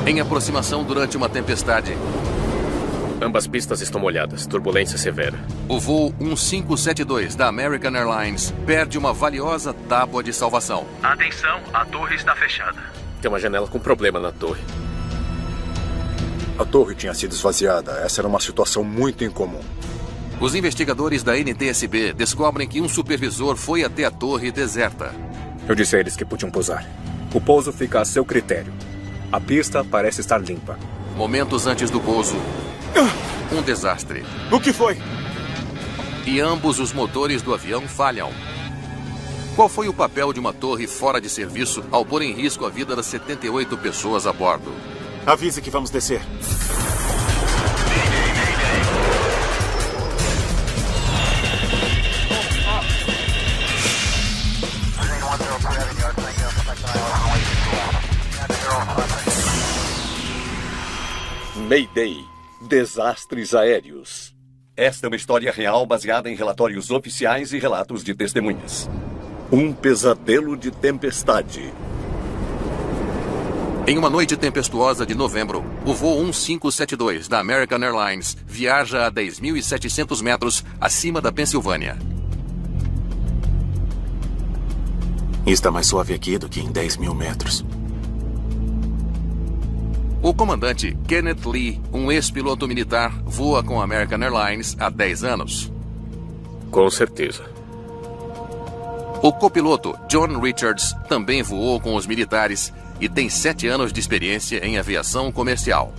Em aproximação durante uma tempestade. Ambas pistas estão molhadas. Turbulência severa. O voo 1572 da American Airlines perde uma valiosa tábua de salvação. Atenção, a torre está fechada. Tem uma janela com problema na torre. A torre tinha sido esvaziada. Essa era uma situação muito incomum. Os investigadores da NTSB descobrem que um supervisor foi até a torre deserta. Eu disse a eles que podiam pousar. O pouso fica a seu critério. A pista parece estar limpa. Momentos antes do pouso, um desastre. O que foi? E ambos os motores do avião falham. Qual foi o papel de uma torre fora de serviço ao pôr em risco a vida das 78 pessoas a bordo? Avise que vamos descer. Mayday. Desastres aéreos. Esta é uma história real baseada em relatórios oficiais e relatos de testemunhas. Um pesadelo de tempestade. Em uma noite tempestuosa de novembro, o voo 1572 da American Airlines viaja a 10.700 metros acima da Pensilvânia. Está mais suave aqui do que em 10.000 metros. O comandante Kenneth Lee, um ex-piloto militar, voa com a American Airlines há 10 anos. Com certeza. O copiloto John Richards também voou com os militares e tem 7 anos de experiência em aviação comercial.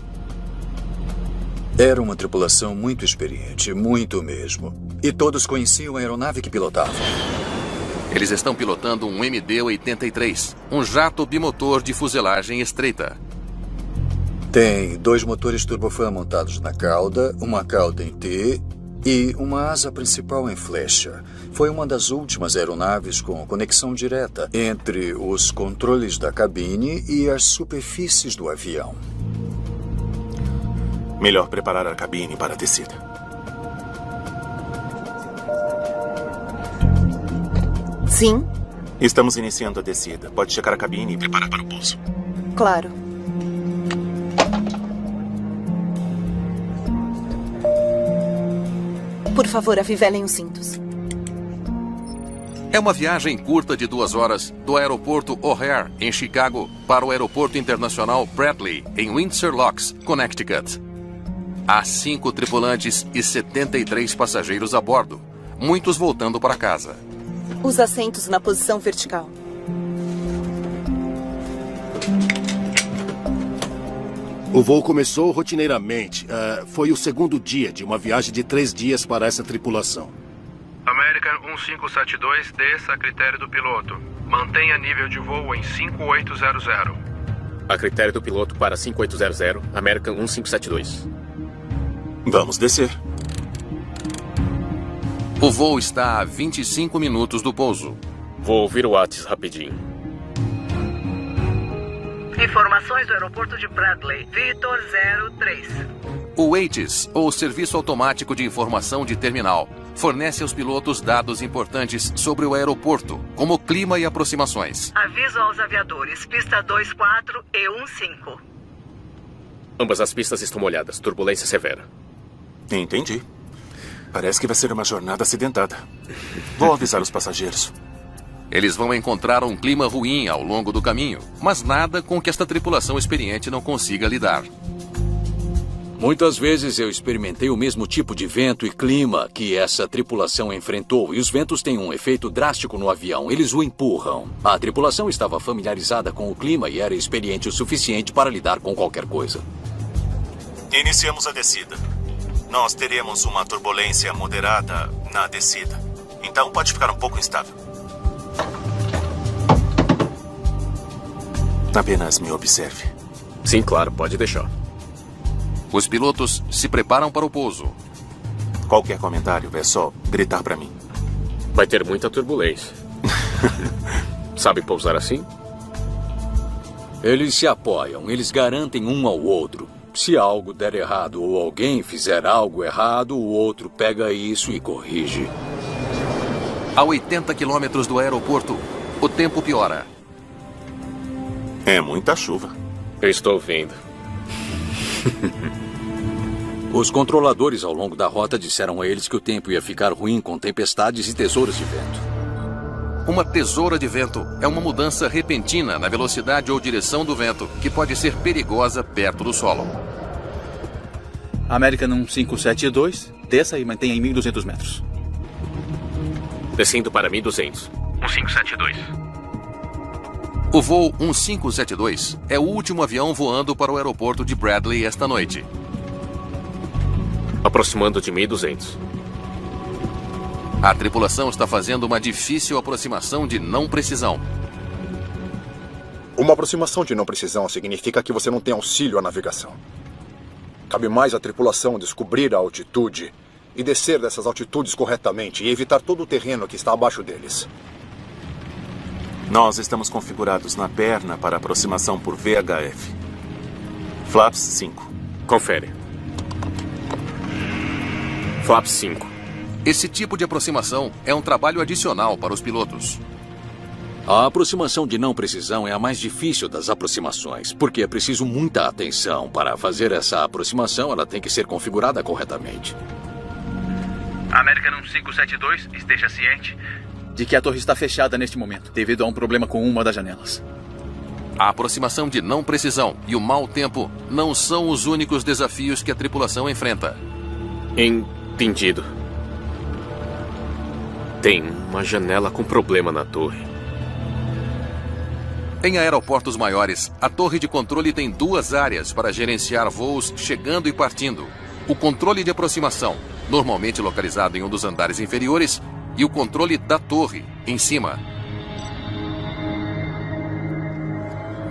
Era uma tripulação muito experiente, muito mesmo. E todos conheciam a aeronave que pilotavam. Eles estão pilotando um MD-83, um jato bimotor de fuselagem estreita. Tem 2 motores turbofan montados na cauda, uma cauda em T e uma asa principal em flecha. Foi uma das últimas aeronaves com conexão direta entre os controles da cabine e as superfícies do avião. Melhor preparar a cabine para a descida. Sim. Estamos iniciando a descida. Pode checar a cabine e preparar para o pouso. Claro. Por favor, afivelem os cintos. É uma viagem curta de 2 horas do aeroporto O'Hare, em Chicago, para o aeroporto internacional Bradley, em Windsor Locks, Connecticut. Há 5 tripulantes e 73 passageiros a bordo, muitos voltando para casa. Os assentos na posição vertical. O voo começou rotineiramente. Foi o segundo dia de uma viagem de 3 dias para essa tripulação. American 1572, desça a critério do piloto. Mantenha nível de voo em 5800. A critério do piloto para 5800, American 1572. Vamos descer. O voo está a 25 minutos do pouso. Vou ouvir o WhatsApp rapidinho. Informações do aeroporto de Bradley, Vitor 03. O WAITS, ou Serviço Automático de Informação de Terminal, fornece aos pilotos dados importantes sobre o aeroporto, como clima e aproximações. Aviso aos aviadores, pista 24 e 15. Ambas as pistas estão molhadas, turbulência severa. Entendi. Parece que vai ser uma jornada acidentada. Vou avisar os passageiros. Eles vão encontrar um clima ruim ao longo do caminho, mas nada com que esta tripulação experiente não consiga lidar. Muitas vezes eu experimentei o mesmo tipo de vento e clima que essa tripulação enfrentou, e os ventos têm um efeito drástico no avião. Eles o empurram. A tripulação estava familiarizada com o clima e era experiente o suficiente para lidar com qualquer coisa. Iniciamos a descida. Nós teremos uma turbulência moderada na descida. Então pode ficar um pouco instável. Apenas me observe. Sim, claro, pode deixar. Os pilotos se preparam para o pouso. Qualquer comentário é só gritar para mim. Vai ter muita turbulência. Sabe pousar assim? Eles se apoiam, eles garantem um ao outro. Se algo der errado ou alguém fizer algo errado, o outro pega isso e corrige. A 80 quilômetros do aeroporto, o tempo piora. É muita chuva. Eu estou vendo. Os controladores ao longo da rota disseram a eles que o tempo ia ficar ruim com tempestades e tesouras de vento. Uma tesoura de vento é uma mudança repentina na velocidade ou direção do vento, que pode ser perigosa perto do solo. American 1572, desça e mantenha em 1.200 metros. Descendo para 1.200. 1572. O voo 1572 é o último avião voando para o aeroporto de Bradley esta noite. Aproximando de 1.200. A tripulação está fazendo uma difícil aproximação de não precisão. Uma aproximação de não precisão significa que você não tem auxílio à navegação. Cabe mais à tripulação descobrir a altitude e descer dessas altitudes corretamente e evitar todo o terreno que está abaixo deles. Nós estamos configurados na perna para aproximação por VHF. Flaps 5. Confere. Flaps 5. Esse tipo de aproximação é um trabalho adicional para os pilotos. A aproximação de não precisão é a mais difícil das aproximações, porque é preciso muita atenção. Para fazer essa aproximação, ela tem que ser configurada corretamente. American 1572, esteja ciente De que a torre está fechada neste momento, devido a um problema com uma das janelas. A aproximação de não precisão e o mau tempo não são os únicos desafios que a tripulação enfrenta. Entendido. Tem uma janela com problema na torre. Em aeroportos maiores, a torre de controle tem duas áreas para gerenciar voos chegando e partindo. O controle de aproximação, normalmente localizado em um dos andares inferiores, e o controle da torre, em cima.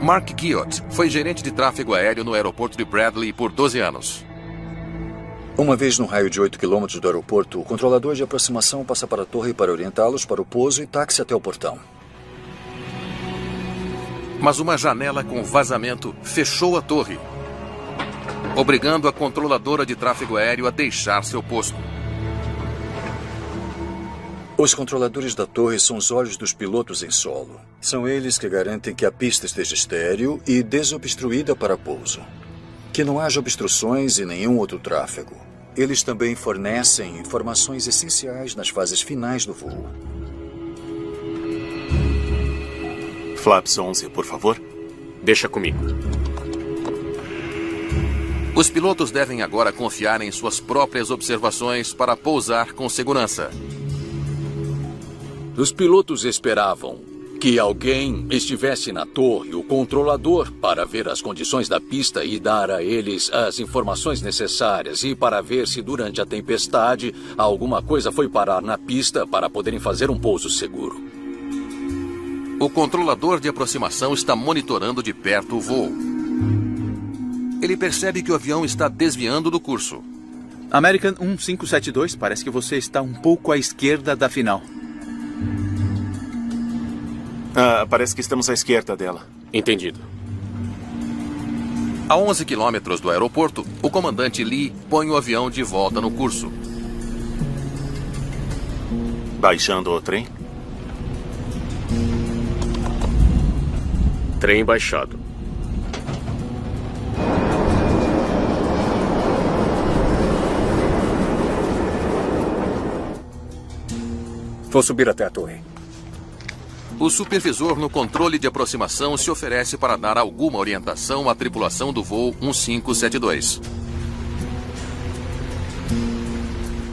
Mark Guiot foi gerente de tráfego aéreo no aeroporto de Bradley por 12 anos. Uma vez no raio de 8 km do aeroporto, o controlador de aproximação passa para a torre para orientá-los para o pouso e táxi até o portão. Mas uma janela com vazamento fechou a torre, obrigando a controladora de tráfego aéreo a deixar seu posto. Os controladores da torre são os olhos dos pilotos em solo. São eles que garantem que a pista esteja estéril e desobstruída para pouso. Que não haja obstruções e nenhum outro tráfego. Eles também fornecem informações essenciais nas fases finais do voo. Flaps 11, por favor. Deixa comigo. Os pilotos devem agora confiar em suas próprias observações para pousar com segurança. Os pilotos esperavam que alguém estivesse na torre, o controlador, para ver as condições da pista e dar a eles as informações necessárias e para ver se durante a tempestade alguma coisa foi parar na pista para poderem fazer um pouso seguro. O controlador de aproximação está monitorando de perto o voo. Ele percebe que o avião está desviando do curso. American 1572, parece que você está um pouco à esquerda da final. Parece que estamos à esquerda dela. Entendido. A 11 quilômetros do aeroporto, o comandante Lee põe o avião de volta no curso. Baixando o trem. Trem baixado. Vou subir até a torre. O supervisor no controle de aproximação se oferece para dar alguma orientação à tripulação do voo 1572.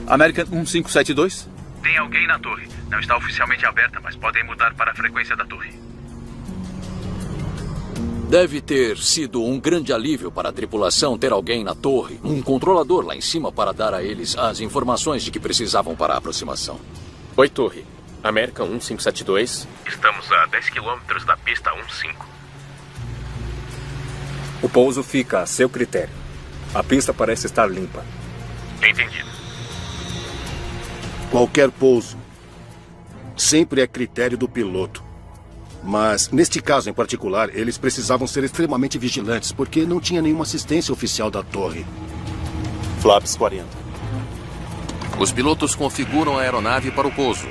American 1572? Tem alguém na torre. Não está oficialmente aberta, mas podem mudar para a frequência da torre. Deve ter sido um grande alívio para a tripulação ter alguém na torre, um controlador lá em cima para dar a eles as informações de que precisavam para a aproximação. Oi, torre. American 1572. Estamos a 10 quilômetros da pista 15. O pouso fica a seu critério. A pista parece estar limpa. Entendido. Qualquer pouso sempre é critério do piloto. Mas, neste caso em particular, eles precisavam ser extremamente vigilantes, porque não tinha nenhuma assistência oficial da torre. Flaps 40. Os pilotos configuram a aeronave para o pouso.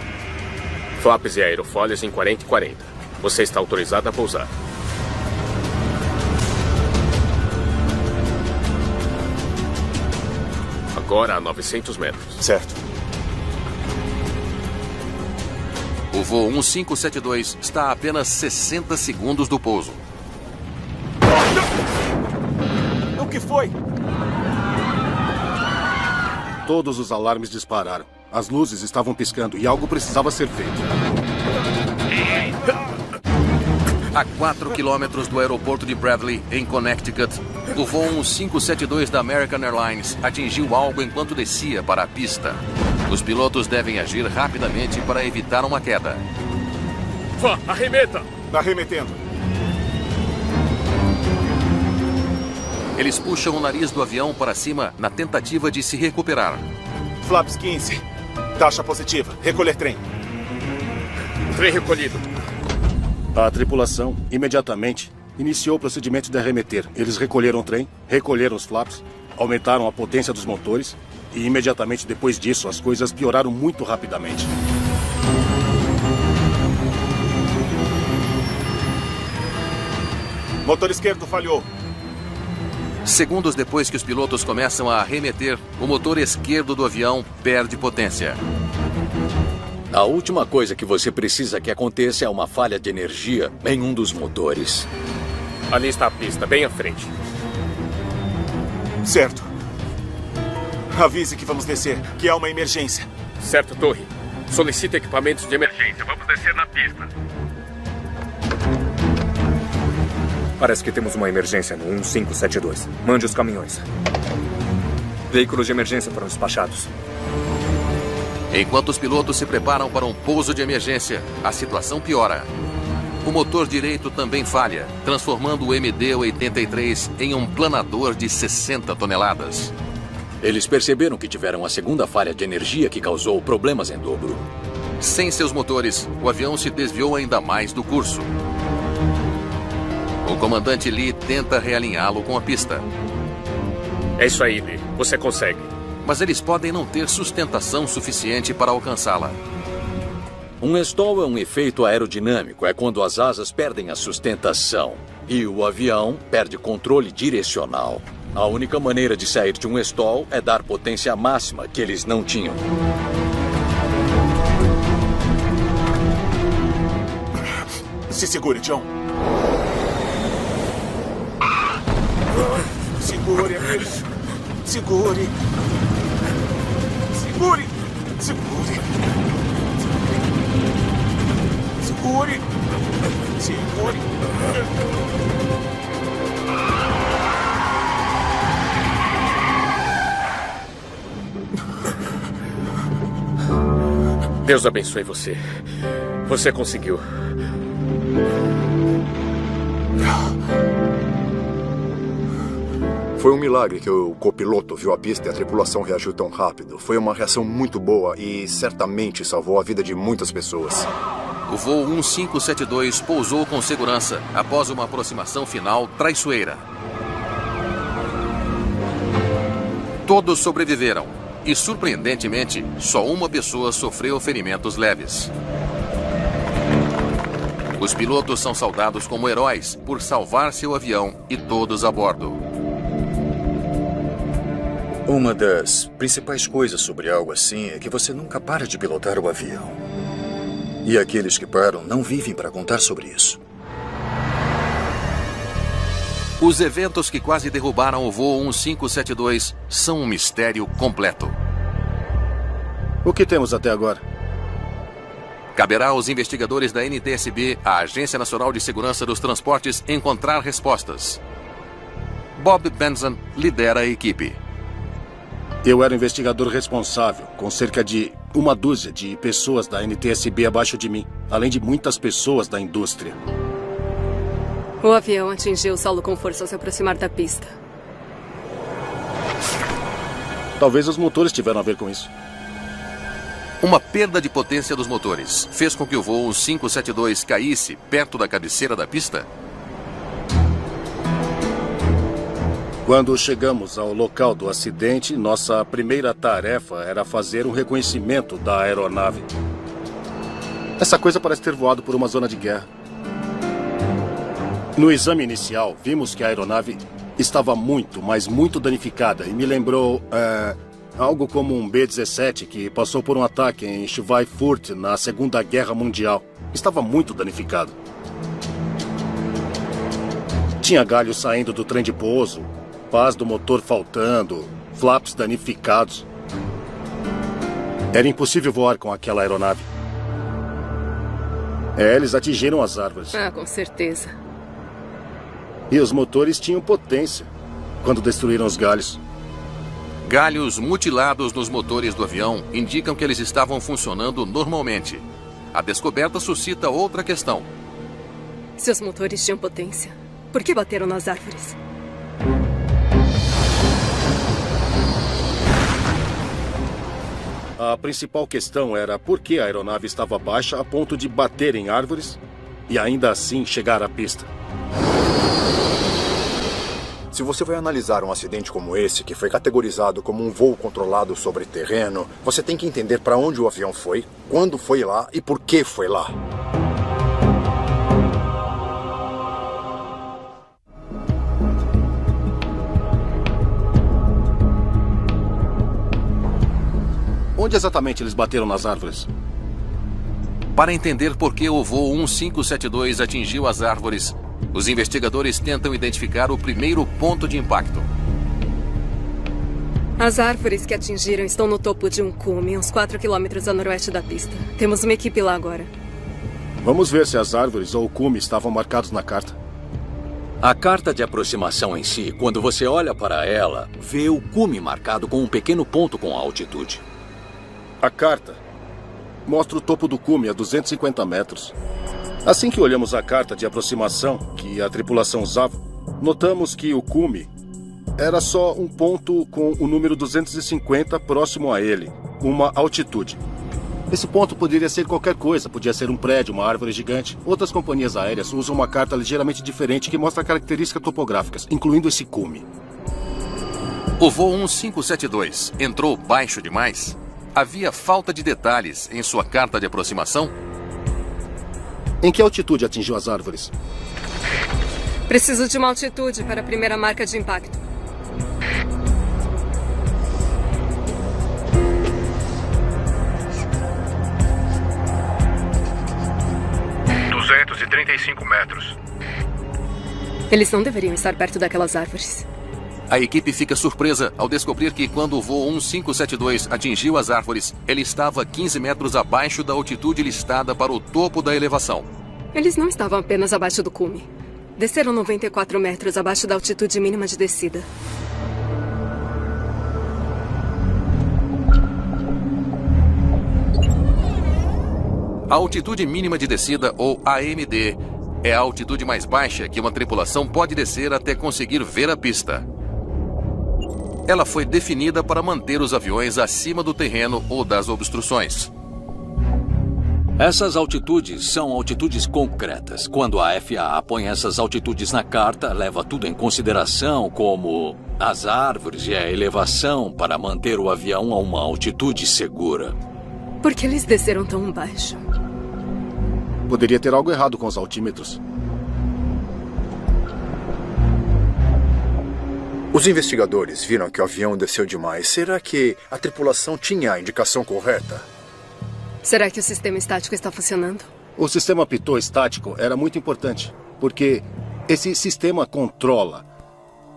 Flaps e aerofólios em 40 e 40. Você está autorizado a pousar. agora a 900 metros. Certo. O voo 1572 está a apenas 60 segundos do pouso. O que foi? Todos os alarmes dispararam. As luzes estavam piscando e algo precisava ser feito. A 4 quilômetros do aeroporto de Bradley, em Connecticut, o voo 1572 da American Airlines atingiu algo enquanto descia para a pista. Os pilotos devem agir rapidamente para evitar uma queda. Vá, arremeta! Arremetendo. Eles puxam o nariz do avião para cima na tentativa de se recuperar. Flaps 15. Taxa positiva. Recolher trem. Trem recolhido. A tripulação, imediatamente, iniciou o procedimento de arremeter. Eles recolheram o trem, recolheram os flaps, aumentaram a potência dos motores e, imediatamente depois disso, as coisas pioraram muito rapidamente. Motor esquerdo falhou. Segundos depois que os pilotos começam a arremeter, o motor esquerdo do avião perde potência. A última coisa que você precisa que aconteça é uma falha de energia em um dos motores. Ali está a pista, bem à frente. Certo. Avise que vamos descer, que há uma emergência. Certo, Torre. Solicita equipamentos de emergência. Vamos descer na pista. Parece que temos uma emergência no 1572. Mande os caminhões. Veículos de emergência foram despachados. Enquanto os pilotos se preparam para um pouso de emergência, a situação piora. O motor direito também falha, transformando o MD-83 em um planador de 60 toneladas. Eles perceberam que tiveram a segunda falha de energia que causou problemas em dobro. Sem seus motores, o avião se desviou ainda mais do curso. O comandante Lee tenta realinhá-lo com a pista. É isso aí, Lee. Você consegue. Mas eles podem não ter sustentação suficiente para alcançá-la. Um stall é um efeito aerodinâmico. É quando as asas perdem a sustentação e o avião perde controle direcional. A única maneira de sair de um stall é dar potência máxima que eles não tinham. Se segure, John. Segure, amigo. Segure. Segure. Segure. Segure. Segure. Deus abençoe você. Você conseguiu. Foi um milagre que o copiloto viu a pista e a tripulação reagiu tão rápido. Foi uma reação muito boa e certamente salvou a vida de muitas pessoas. O voo 1572 pousou com segurança após uma aproximação final traiçoeira. Todos sobreviveram e, surpreendentemente, só uma pessoa sofreu ferimentos leves. Os pilotos são saudados como heróis por salvar seu avião e todos a bordo. Uma das principais coisas sobre algo assim é que você nunca para de pilotar o avião. E aqueles que param não vivem para contar sobre isso. Os eventos que quase derrubaram o voo 1572 são um mistério completo. O que temos até agora? Caberá aos investigadores da NTSB, a Agência Nacional de Segurança dos Transportes, encontrar respostas. Bob Benson lidera a equipe. Eu era o investigador responsável, com cerca de uma dúzia de pessoas da NTSB abaixo de mim, além de muitas pessoas da indústria. O avião atingiu o solo com força ao se aproximar da pista. Talvez os motores tiveram a ver com isso. Uma perda de potência dos motores fez com que o voo 1572 caísse perto da cabeceira da pista? Quando chegamos ao local do acidente, nossa primeira tarefa era fazer um reconhecimento da aeronave. Essa coisa parece ter voado por uma zona de guerra. No exame inicial, vimos que a aeronave estava muito, mas muito danificada e me lembrou Algo como um B-17 que passou por um ataque em Schweinfurt na Segunda Guerra Mundial. Estava muito danificado. Tinha galhos saindo do trem de pouso, pás do motor faltando, flaps danificados. Era impossível voar com aquela aeronave. Eles atingiram as árvores. Ah, com certeza. E os motores tinham potência quando destruíram os galhos. Galhos mutilados nos motores do avião indicam que eles estavam funcionando normalmente. A descoberta suscita outra questão. Se os motores tinham potência, por que bateram nas árvores? A principal questão era por que a aeronave estava baixa a ponto de bater em árvores e ainda assim chegar à pista. Se você vai analisar um acidente como esse, que foi categorizado como um voo controlado sobre terreno, você tem que entender para onde o avião foi, quando foi lá e por que foi lá. Onde exatamente eles bateram nas árvores? Para entender por que o voo 1572 atingiu as árvores, os investigadores tentam identificar o primeiro ponto de impacto. As árvores que atingiram estão no topo de um cume, uns 4 quilômetros a noroeste da pista. Temos uma equipe lá agora. Vamos ver se as árvores ou o cume estavam marcados na carta. A carta de aproximação em si, quando você olha para ela, vê o cume marcado com um pequeno ponto com a altitude. A carta mostra o topo do cume a 250 metros. Assim que olhamos a carta de aproximação que a tripulação usava, notamos que o cume era só um ponto com o número 250 próximo a ele, uma altitude. Esse ponto poderia ser qualquer coisa, podia ser um prédio, uma árvore gigante. Outras companhias aéreas usam uma carta ligeiramente diferente que mostra características topográficas, incluindo esse cume. O voo 1572 entrou baixo demais? Havia falta de detalhes em sua carta de aproximação? Em que altitude atingiu as árvores? Preciso de uma altitude para a primeira marca de impacto. metros. Eles não deveriam estar perto daquelas árvores. A equipe fica surpresa ao descobrir que quando o voo 1572 atingiu as árvores, ele estava 15 metros abaixo da altitude listada para o topo da elevação. Eles não estavam apenas abaixo do cume. Desceram 94 metros abaixo da altitude mínima de descida. A altitude mínima de descida, ou AMD, é a altitude mais baixa que uma tripulação pode descer até conseguir ver a pista. Ela foi definida para manter os aviões acima do terreno ou das obstruções. Essas altitudes são altitudes concretas. Quando a FAA põe essas altitudes na carta, leva tudo em consideração, como as árvores e a elevação, para manter o avião a uma altitude segura. Por que eles desceram tão baixo? Poderia ter algo errado com os altímetros. Os investigadores viram que o avião desceu demais. Será que a tripulação tinha a indicação correta? Será que o sistema estático está funcionando? O sistema pitot estático era muito importante, porque esse sistema controla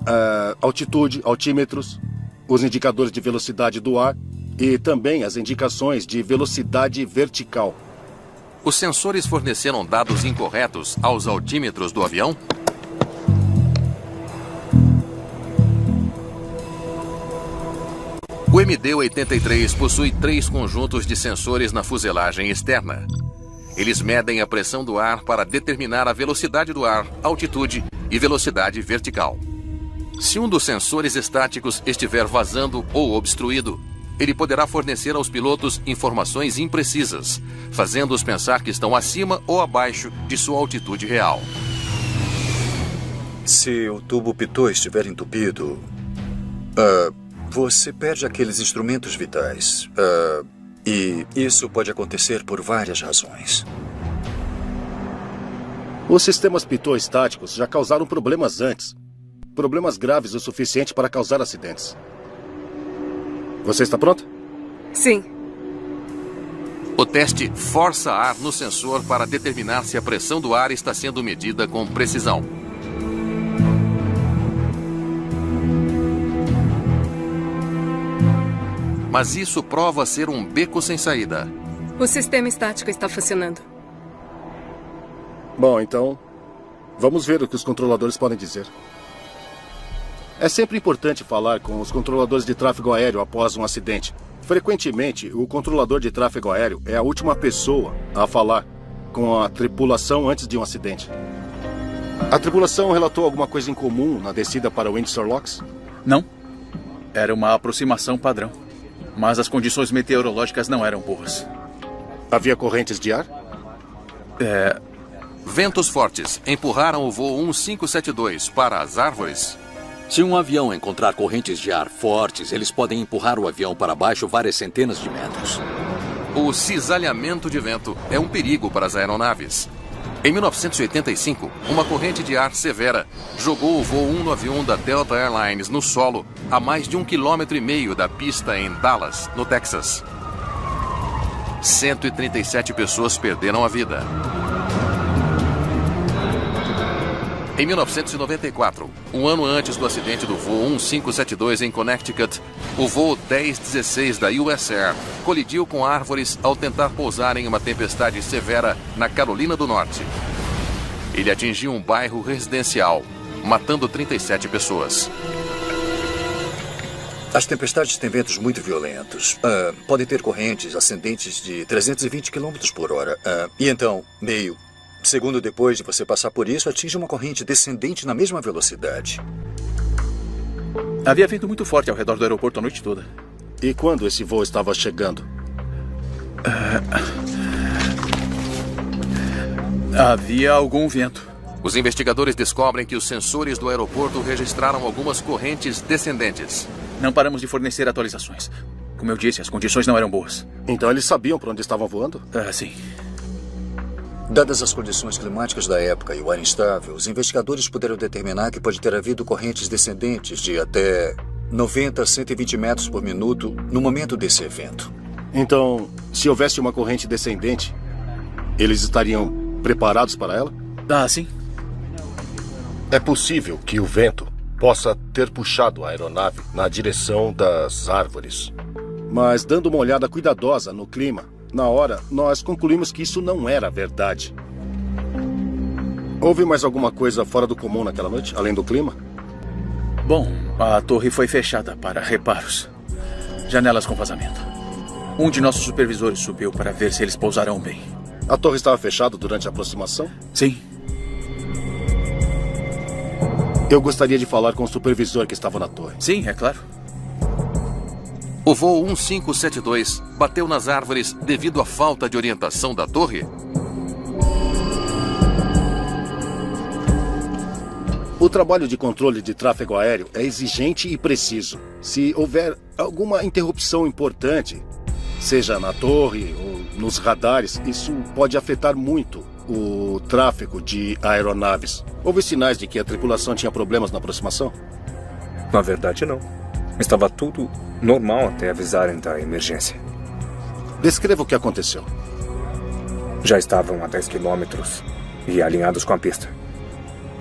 a altitude, altímetros, os indicadores de velocidade do ar e também as indicações de velocidade vertical. Os sensores forneceram dados incorretos aos altímetros do avião? O MD-83 possui 3 conjuntos de sensores na fuselagem externa. Eles medem a pressão do ar para determinar a velocidade do ar, altitude e velocidade vertical. Se um dos sensores estáticos estiver vazando ou obstruído, ele poderá fornecer aos pilotos informações imprecisas, fazendo-os pensar que estão acima ou abaixo de sua altitude real. Se o tubo pitot estiver entupido, você perde aqueles instrumentos vitais. E isso pode acontecer por várias razões. Os sistemas pitot estáticos já causaram problemas antes. Problemas graves o suficiente para causar acidentes. Você está pronto? Sim. O teste força ar no sensor para determinar se a pressão do ar está sendo medida com precisão. Mas isso prova ser um beco sem saída. O sistema estático está funcionando. Bom, então, vamos ver o que os controladores podem dizer. É sempre importante falar com os controladores de tráfego aéreo após um acidente. Frequentemente, o controlador de tráfego aéreo é a última pessoa a falar com a tripulação antes de um acidente. A tripulação relatou alguma coisa em comum na descida para Windsor Locks? Não. Era uma aproximação padrão. Mas as condições meteorológicas não eram boas. Havia correntes de ar? Ventos fortes empurraram o voo 1572 para as árvores. Se um avião encontrar correntes de ar fortes, eles podem empurrar o avião para baixo várias centenas de metros. O cisalhamento de vento é um perigo para as aeronaves. Em 1985, uma corrente de ar severa jogou o voo 191 da Delta Airlines no solo a mais de 1,5 km da pista em Dallas, no Texas. 137 pessoas perderam a vida. Em 1994, um ano antes do acidente do voo 1572 em Connecticut, o voo 1016 da US Air colidiu com árvores ao tentar pousar em uma tempestade severa na Carolina do Norte. Ele atingiu um bairro residencial, matando 37 pessoas. As tempestades têm ventos muito violentos. Podem ter correntes ascendentes de 320 km por hora. E então, meio segundo depois de você passar por isso, atinge uma corrente descendente na mesma velocidade. Havia vento muito forte ao redor do aeroporto a noite toda. E quando esse voo estava chegando? Havia algum vento. Os investigadores descobrem que os sensores do aeroporto registraram algumas correntes descendentes. Não paramos de fornecer atualizações. Como eu disse, as condições não eram boas. Então eles sabiam para onde estavam voando? Sim. Dadas as condições climáticas da época e o ar instável, os investigadores puderam determinar que pode ter havido correntes descendentes de até 90 a 120 metros por minuto no momento desse evento. Então, se houvesse uma corrente descendente, eles estariam preparados para ela? Sim. É possível que o vento possa ter puxado a aeronave na direção das árvores. Mas, dando uma olhada cuidadosa no clima, na hora, nós concluímos que isso não era verdade. Houve mais alguma coisa fora do comum naquela noite, além do clima? Bom, a torre foi fechada para reparos. Janelas com vazamento. Um de nossos supervisores subiu para ver se eles pousarão bem. A torre estava fechada durante a aproximação? Sim. Eu gostaria de falar com o supervisor que estava na torre. Sim, é claro. O voo 1572 bateu nas árvores devido à falta de orientação da torre? O trabalho de controle de tráfego aéreo é exigente e preciso. Se houver alguma interrupção importante, seja na torre ou nos radares, isso pode afetar muito o tráfego de aeronaves. Houve sinais de que a tripulação tinha problemas na aproximação? Na verdade, não. Estava tudo normal até avisarem da emergência. Descreva o que aconteceu. Já estavam a 10 quilômetros e alinhados com a pista.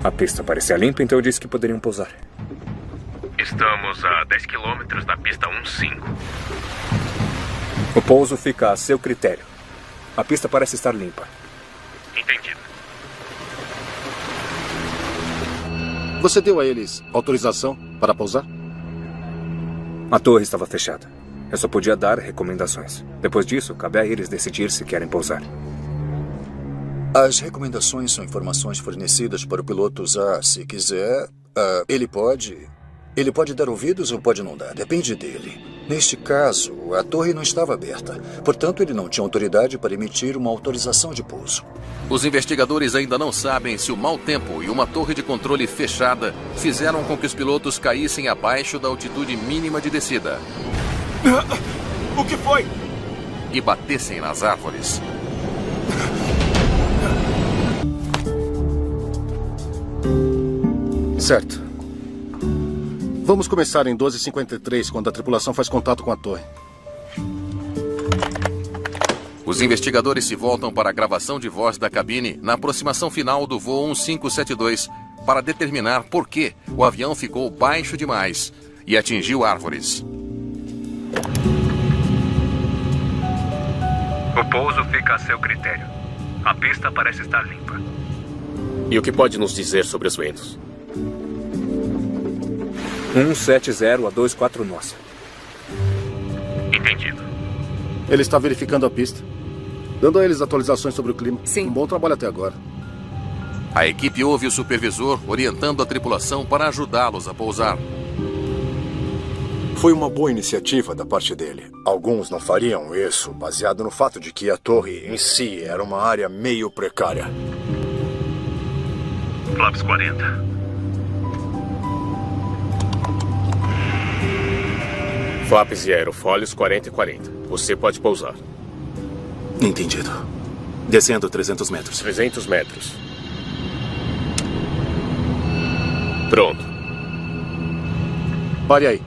A pista parecia limpa, então eu disse que poderiam pousar. Estamos a 10 quilômetros da pista 15. O pouso fica a seu critério. A pista parece estar limpa. Entendido. Você deu a eles autorização para pousar? A torre estava fechada. Eu só podia dar recomendações. Depois disso, cabe a eles decidir se querem pousar. As recomendações são informações fornecidas para o piloto usar. Se quiser, ele pode dar ouvidos ou pode não dar. Depende dele. Neste caso, a torre não estava aberta. Portanto, ele não tinha autoridade para emitir uma autorização de pouso. Os investigadores ainda não sabem se o mau tempo e uma torre de controle fechada fizeram com que os pilotos caíssem abaixo da altitude mínima de descida. O que foi? E batessem nas árvores. Certo. Vamos começar em 12h53, quando a tripulação faz contato com a torre. Os investigadores se voltam para a gravação de voz da cabine na aproximação final do voo 1572 para determinar por que o avião ficou baixo demais e atingiu árvores. O pouso fica a seu critério. A pista parece estar limpa. E o que pode nos dizer sobre os ventos? 170 a 24 nós. Entendido. Ele está verificando a pista, dando a eles atualizações sobre o clima. Sim. Um bom trabalho até agora. A equipe ouve o supervisor orientando a tripulação para ajudá-los a pousar. Foi uma boa iniciativa da parte dele. Alguns não fariam isso, baseado no fato de que a torre em si era uma área meio precária. Flaps 40. Flaps e aerofólios 40 e 40. Você pode pousar. Entendido. Descendo 300 metros. 300 metros. Pronto. Pare aí.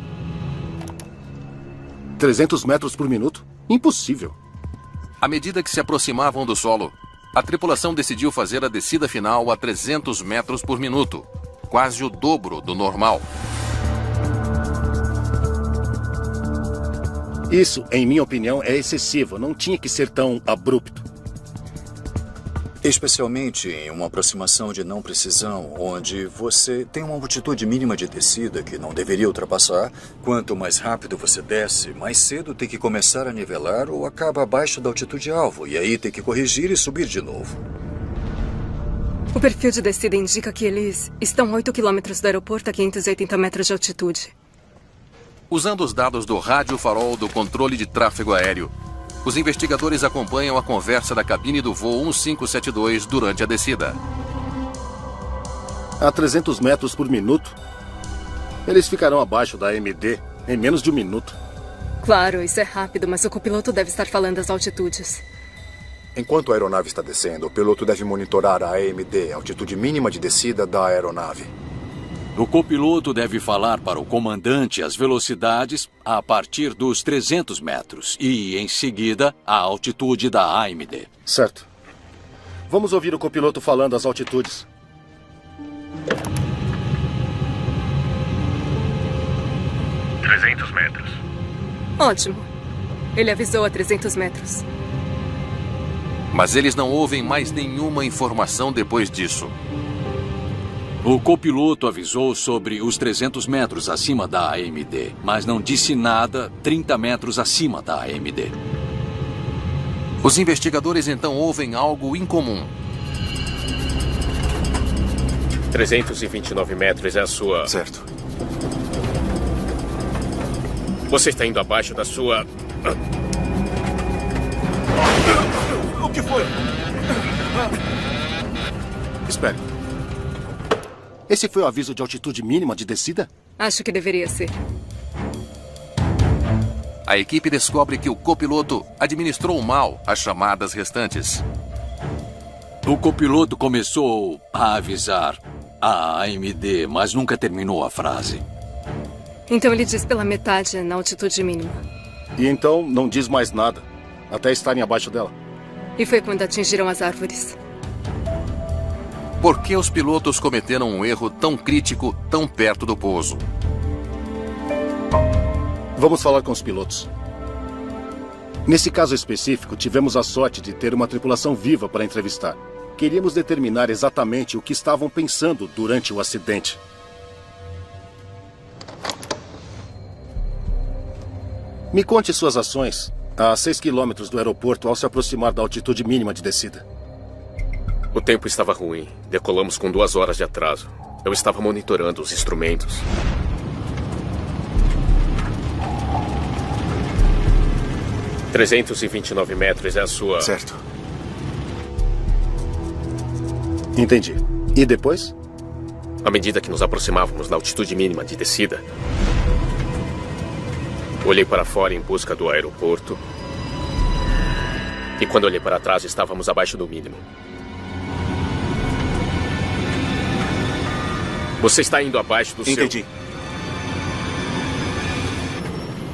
300 metros por minuto? Impossível. À medida que se aproximavam do solo, a tripulação decidiu fazer a descida final a 300 metros por minuto, quase o dobro do normal. Isso, em minha opinião, é excessivo. Não tinha que ser tão abrupto. Especialmente em uma aproximação de não precisão, onde você tem uma altitude mínima de descida que não deveria ultrapassar. Quanto mais rápido você desce, mais cedo tem que começar a nivelar ou acaba abaixo da altitude alvo, e aí tem que corrigir e subir de novo. O perfil de descida indica que eles estão a 8 quilômetros do aeroporto a 580 metros de altitude. Usando os dados do rádio farol do controle de tráfego aéreo, os investigadores acompanham a conversa da cabine do voo 1572 durante a descida. A 300 metros por minuto, eles ficarão abaixo da AMD em menos de um minuto. Claro, isso é rápido, mas o copiloto deve estar falando as altitudes. Enquanto a aeronave está descendo, o piloto deve monitorar a AMD, a altitude mínima de descida da aeronave. O copiloto deve falar para o comandante as velocidades a partir dos 300 metros e, em seguida, a altitude da AMD. Certo. Vamos ouvir o copiloto falando as altitudes. – 300 metros. Ótimo. Ele avisou a 300 metros. Mas eles não ouvem mais nenhuma informação depois disso. O copiloto avisou sobre os 300 metros acima da AMD, mas não disse nada 30 metros acima da AMD. Os investigadores então ouvem algo incomum. 329 metros é a sua... Certo. Você está indo abaixo da sua... O que foi? Espere. Esse foi o aviso de altitude mínima de descida? Acho que deveria ser. A equipe descobre que o copiloto administrou mal as chamadas restantes. O copiloto começou a avisar a AMD, mas nunca terminou a frase. Então ele diz pela metade na altitude mínima. E então não diz mais nada, até estarem abaixo dela. E foi quando atingiram as árvores. Por que os pilotos cometeram um erro tão crítico tão perto do pouso? Vamos falar com os pilotos. Nesse caso específico, tivemos a sorte de ter uma tripulação viva para entrevistar. Queríamos determinar exatamente o que estavam pensando durante o acidente. Me conte suas ações a 6 quilômetros do aeroporto ao se aproximar da altitude mínima de descida. O tempo estava ruim. Decolamos com 2 horas de atraso. Eu estava monitorando os instrumentos. – 329 metros é a sua... Certo. Entendi. E depois? À medida que nos aproximávamos da altitude mínima de descida, olhei para fora em busca do aeroporto. E quando olhei para trás, estávamos abaixo do mínimo. Você está indo abaixo do Entendi.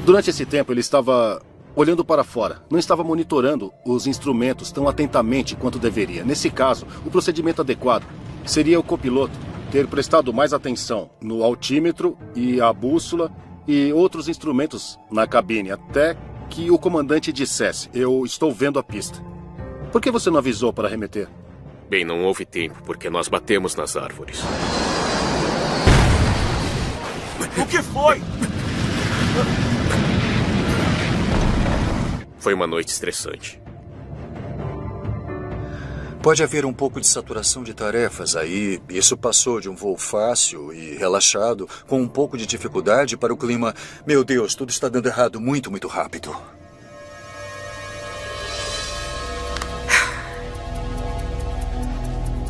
Durante esse tempo, ele estava olhando para fora. Não estava monitorando os instrumentos tão atentamente quanto deveria. Nesse caso, o procedimento adequado seria o copiloto ter prestado mais atenção no altímetro e a bússola e outros instrumentos na cabine, até que o comandante dissesse: eu estou vendo a pista. Por que você não avisou para arremeter? Bem, não houve tempo, porque nós batemos nas árvores. O que foi? Foi uma noite estressante. Pode haver um pouco de saturação de tarefas aí. Isso passou de um voo fácil e relaxado, com um pouco de dificuldade, para o clima. Meu Deus, tudo está dando errado muito, muito rápido.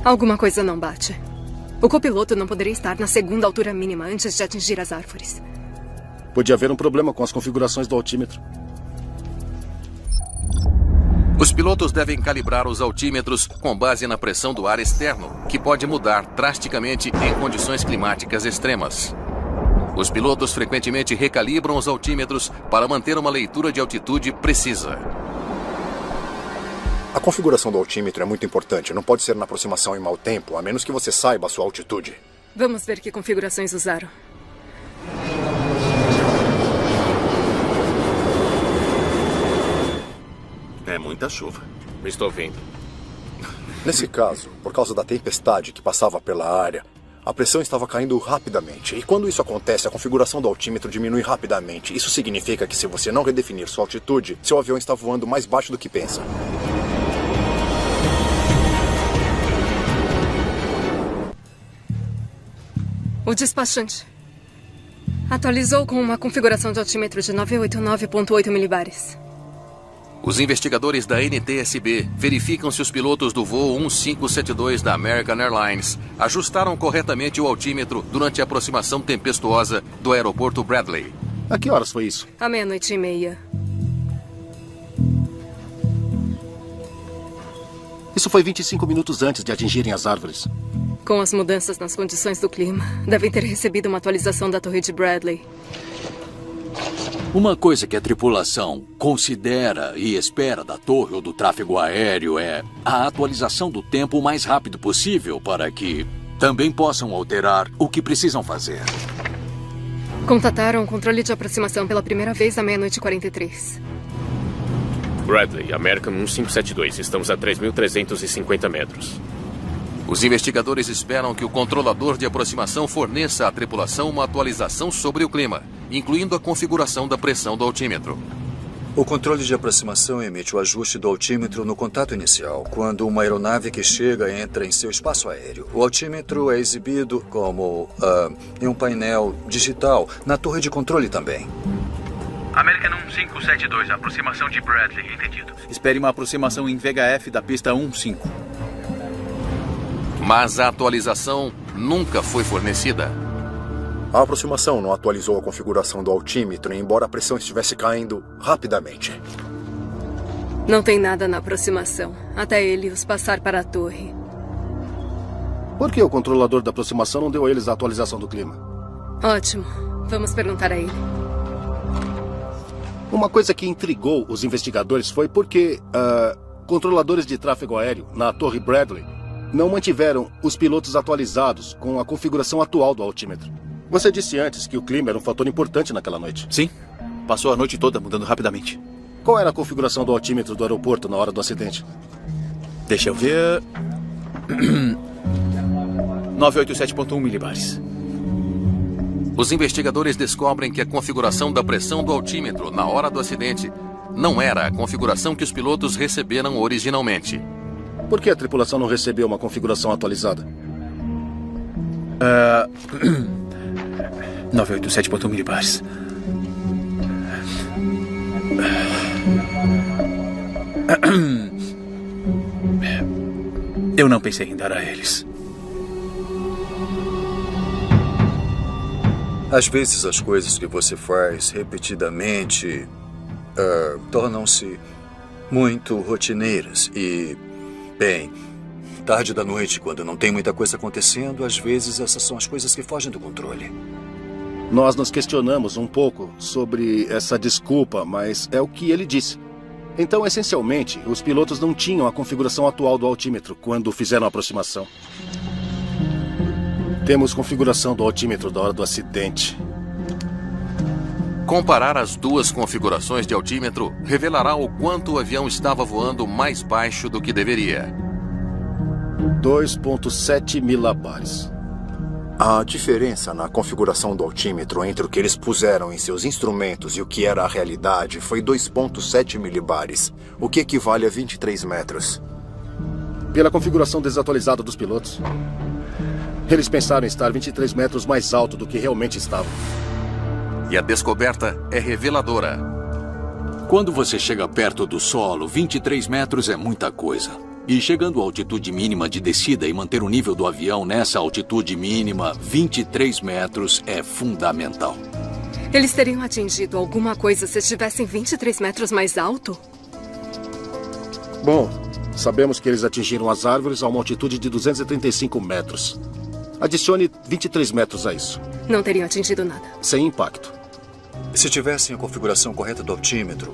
Alguma coisa não bate. O copiloto não poderia estar na segunda altura mínima antes de atingir as árvores. Podia haver um problema com as configurações do altímetro. Os pilotos devem calibrar os altímetros com base na pressão do ar externo, que pode mudar drasticamente em condições climáticas extremas. Os pilotos frequentemente recalibram os altímetros para manter uma leitura de altitude precisa. A configuração do altímetro é muito importante. Não pode ser na aproximação em mau tempo, a menos que você saiba a sua altitude. Vamos ver que configurações usaram. É muita chuva. Estou vendo. Nesse caso, por causa da tempestade que passava pela área, a pressão estava caindo rapidamente. E quando isso acontece, a configuração do altímetro diminui rapidamente. Isso significa que se você não redefinir sua altitude, seu avião está voando mais baixo do que pensa. O despachante atualizou com uma configuração de altímetro de 989.8 milibares. Os investigadores da NTSB verificam se os pilotos do voo 1572 da American Airlines ajustaram corretamente o altímetro durante a aproximação tempestuosa do aeroporto Bradley. A que horas foi isso? À 00:30. Isso foi 25 minutos antes de atingirem as árvores. Com as mudanças nas condições do clima, devem ter recebido uma atualização da torre de Bradley. Uma coisa que a tripulação considera e espera da torre ou do tráfego aéreo é a atualização do tempo o mais rápido possível para que também possam alterar o que precisam fazer. Contataram o controle de aproximação pela primeira vez à 00:43. Bradley, American 1572. Estamos a 3.350 metros. Os investigadores esperam que o controlador de aproximação forneça à tripulação uma atualização sobre o clima, incluindo a configuração da pressão do altímetro. O controle de aproximação emite o ajuste do altímetro no contato inicial, quando uma aeronave que chega entra em seu espaço aéreo. O altímetro é exibido como em um painel digital na torre de controle também. American 1572, aproximação de Bradley, entendido. Espere uma aproximação em VHF da pista 15. Mas a atualização nunca foi fornecida. A aproximação não atualizou a configuração do altímetro, embora a pressão estivesse caindo rapidamente. Não tem nada na aproximação, até ele os passar para a torre. Por que o controlador da aproximação não deu a eles a atualização do clima? Ótimo. Vamos perguntar a ele. Uma coisa que intrigou os investigadores foi porque controladores de tráfego aéreo na torre Bradley não mantiveram os pilotos atualizados com a configuração atual do altímetro. Você disse antes que o clima era um fator importante naquela noite. Sim. Passou a noite toda mudando rapidamente. Qual era a configuração do altímetro do aeroporto na hora do acidente? Deixa eu ver... 987.1 milibares. Os investigadores descobrem que a configuração da pressão do altímetro na hora do acidente não era a configuração que os pilotos receberam originalmente. Por que a tripulação não recebeu uma configuração atualizada? 987.1 milibares. Eu não pensei em dar a eles. Às vezes as coisas que você faz repetidamente tornam-se muito rotineiras e... Bem, tarde da noite, quando não tem muita coisa acontecendo, às vezes essas são as coisas que fogem do controle. Nós nos questionamos um pouco sobre essa desculpa, mas é o que ele disse. Então, essencialmente, os pilotos não tinham a configuração atual do altímetro quando fizeram a aproximação. Temos configuração do altímetro da hora do acidente. Comparar as duas configurações de altímetro revelará o quanto o avião estava voando mais baixo do que deveria. 2,7 milibares. A diferença na configuração do altímetro entre o que eles puseram em seus instrumentos e o que era a realidade foi 2,7 milibares, o que equivale a 23 metros. Pela configuração desatualizada dos pilotos, eles pensaram em estar 23 metros mais alto do que realmente estavam. E a descoberta é reveladora. Quando você chega perto do solo, 23 metros é muita coisa. E chegando à altitude mínima de descida e manter o nível do avião nessa altitude mínima, 23 metros é fundamental. Eles teriam atingido alguma coisa se estivessem 23 metros mais alto? Bom, sabemos que eles atingiram as árvores a uma altitude de 235 metros. Adicione 23 metros a isso. Não teriam atingido nada. Sem impacto. Se tivessem a configuração correta do altímetro,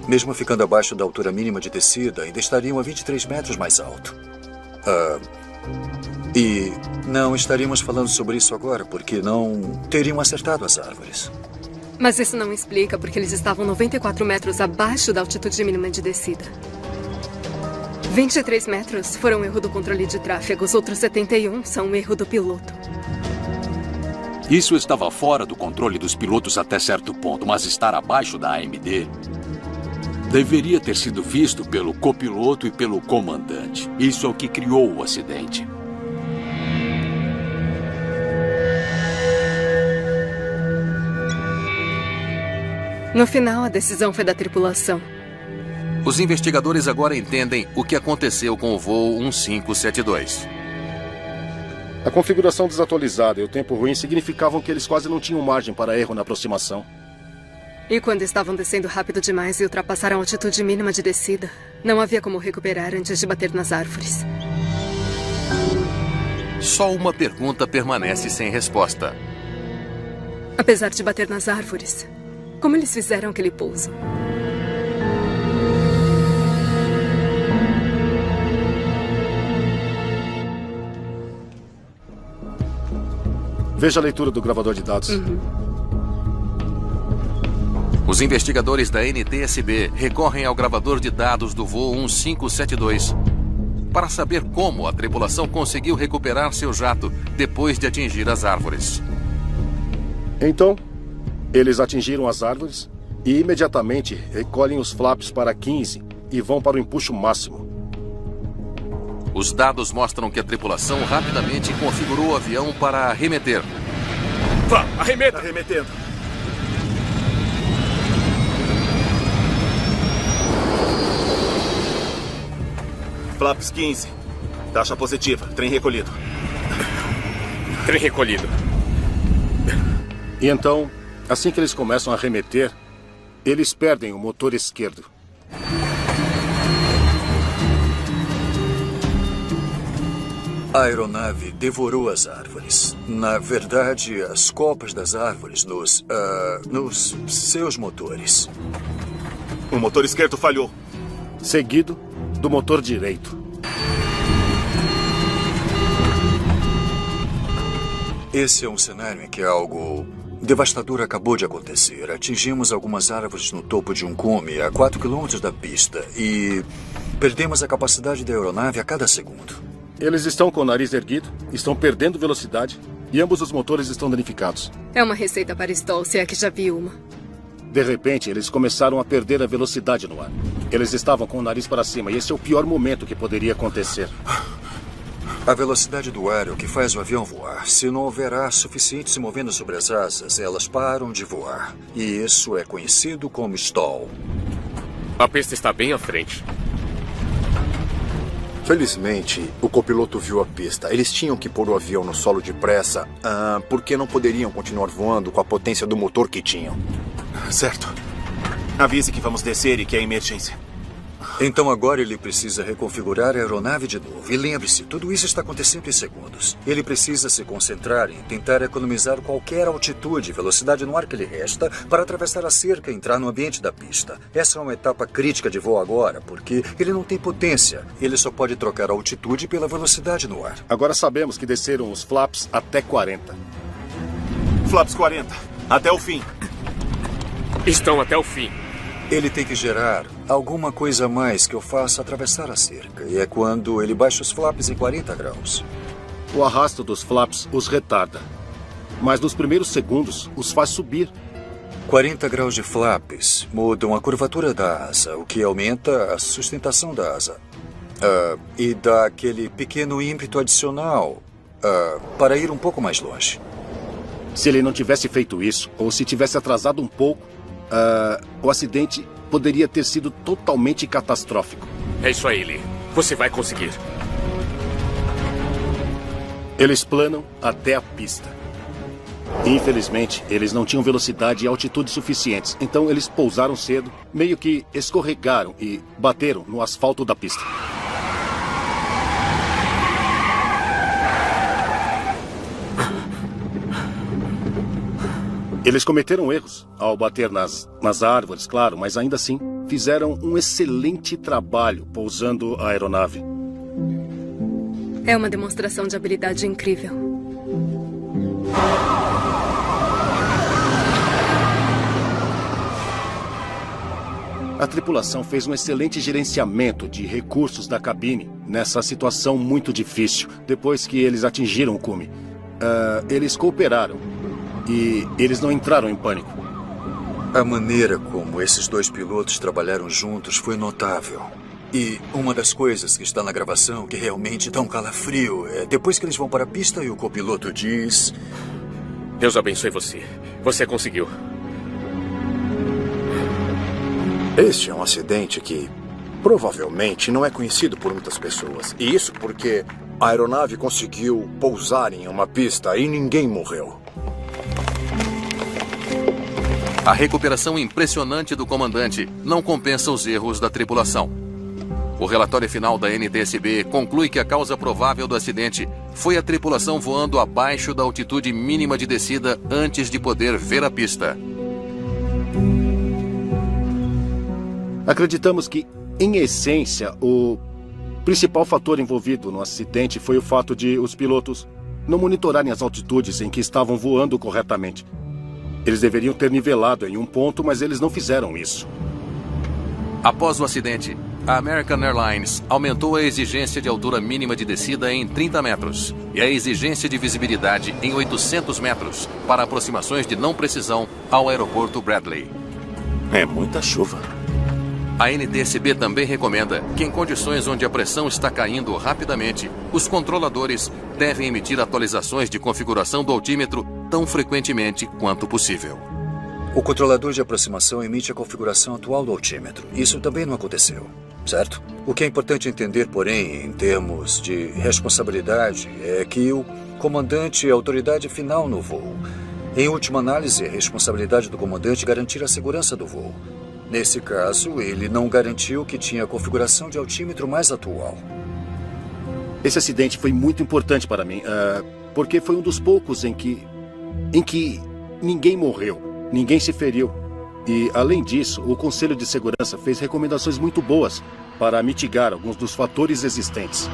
mesmo ficando abaixo da altura mínima de descida, ainda estariam a 23 metros mais alto. E não estaríamos falando sobre isso agora, porque não teriam acertado as árvores. Mas isso não explica porque eles estavam 94 metros abaixo da altitude mínima de descida. 23 metros foram um erro do controle de tráfego, os outros 71 são um erro do piloto. Isso estava fora do controle dos pilotos até certo ponto, mas estar abaixo da AMD deveria ter sido visto pelo copiloto e pelo comandante. Isso é o que criou o acidente. No final, a decisão foi da tripulação. Os investigadores agora entendem o que aconteceu com o voo 1572. A configuração desatualizada e o tempo ruim significavam que eles quase não tinham margem para erro na aproximação. E quando estavam descendo rápido demais e ultrapassaram a altitude mínima de descida, não havia como recuperar antes de bater nas árvores. Só uma pergunta permanece sem resposta. Apesar de bater nas árvores, como eles fizeram aquele pouso? Veja a leitura do gravador de dados. Os investigadores da NTSB recorrem ao gravador de dados do voo 1572 para saber como a tripulação conseguiu recuperar seu jato depois de atingir as árvores. Então, eles atingiram as árvores e imediatamente recolhem os flaps para 15 e vão para o empuxo máximo. Os dados mostram que a tripulação rapidamente configurou o avião para arremeter. Vá, arremeta! Arremetendo. Flaps 15. Taxa positiva. Trem recolhido. Trem recolhido. E então, assim que eles começam a arremeter, eles perdem o motor esquerdo. A aeronave devorou as árvores. Na verdade, as copas das árvores nos seus motores. O motor esquerdo falhou. Seguido do motor direito. Esse é um cenário em que algo devastador acabou de acontecer. Atingimos algumas árvores no topo de um cume a 4 quilômetros da pista e perdemos a capacidade da aeronave a cada segundo. Eles estão com o nariz erguido, estão perdendo velocidade e ambos os motores estão danificados. É uma receita para Stoll, se é que já vi uma. De repente, eles começaram a perder a velocidade no ar. Eles estavam com o nariz para cima e esse é o pior momento que poderia acontecer. A velocidade do ar é o que faz o avião voar. Se não houver ar suficiente se movendo sobre as asas, elas param de voar. E isso é conhecido como stall. A pista está bem à frente. Felizmente, o copiloto viu a pista. Eles tinham que pôr o avião no solo depressa, porque não poderiam continuar voando com a potência do motor que tinham. Certo. Avise que vamos descer e que é emergência. Então agora ele precisa reconfigurar a aeronave de novo. E lembre-se, tudo isso está acontecendo em segundos. Ele precisa se concentrar em tentar economizar qualquer altitude e velocidade no ar que lhe resta para atravessar a cerca e entrar no ambiente da pista. Essa é uma etapa crítica de voo agora, porque ele não tem potência. Ele só pode trocar a altitude pela velocidade no ar. Agora sabemos que desceram os flaps até 40. Flaps 40. Até o fim. Estão até o fim. Ele tem que gerar alguma coisa a mais que o faça atravessar a cerca. E é quando ele baixa os flaps em 40 graus. O arrasto dos flaps os retarda. Mas nos primeiros segundos os faz subir. 40 graus de flaps mudam a curvatura da asa, o que aumenta a sustentação da asa. E dá aquele pequeno ímpeto adicional para ir um pouco mais longe. Se ele não tivesse feito isso, ou se tivesse atrasado um pouco, o acidente poderia ter sido totalmente catastrófico. É isso aí, Lee. Você vai conseguir. Eles planam até a pista. Infelizmente, eles não tinham velocidade e altitude suficientes, então eles pousaram cedo, meio que escorregaram e bateram no asfalto da pista. Eles cometeram erros ao bater nas árvores, claro, mas ainda assim fizeram um excelente trabalho pousando a aeronave. É uma demonstração de habilidade incrível. A tripulação fez um excelente gerenciamento de recursos da cabine nessa situação muito difícil, depois que eles atingiram o cume. Eles cooperaram. E eles não entraram em pânico. A maneira como esses dois pilotos trabalharam juntos foi notável. E uma das coisas que está na gravação que realmente dá um calafrio é depois que eles vão para a pista e o copiloto diz... Deus abençoe você. Você conseguiu. Este é um acidente que provavelmente não é conhecido por muitas pessoas. E isso porque a aeronave conseguiu pousar em uma pista e ninguém morreu. A recuperação impressionante do comandante não compensa os erros da tripulação. O relatório final da NTSB conclui que a causa provável do acidente foi a tripulação voando abaixo da altitude mínima de descida antes de poder ver a pista. Acreditamos que, em essência, o principal fator envolvido no acidente foi o fato de os pilotos não monitorarem as altitudes em que estavam voando corretamente. Eles deveriam ter nivelado em um ponto, mas eles não fizeram isso. Após o acidente, a American Airlines aumentou a exigência de altura mínima de descida em 30 metros e a exigência de visibilidade em 800 metros para aproximações de não precisão ao aeroporto Bradley. É muita chuva. A NTSB também recomenda que, em condições onde a pressão está caindo rapidamente, os controladores devem emitir atualizações de configuração do altímetro tão frequentemente quanto possível. O controlador de aproximação emite a configuração atual do altímetro. Isso também não aconteceu, certo? O que é importante entender, porém, em termos de responsabilidade, é que o comandante é a autoridade final no voo. Em última análise, é a responsabilidade do comandante garantir a segurança do voo. Nesse caso, ele não garantiu que tinha a configuração de altímetro mais atual. Esse acidente foi muito importante para mim, porque foi um dos poucos em que ninguém morreu, ninguém se feriu. E, além disso, o Conselho de Segurança fez recomendações muito boas para mitigar alguns dos fatores existentes.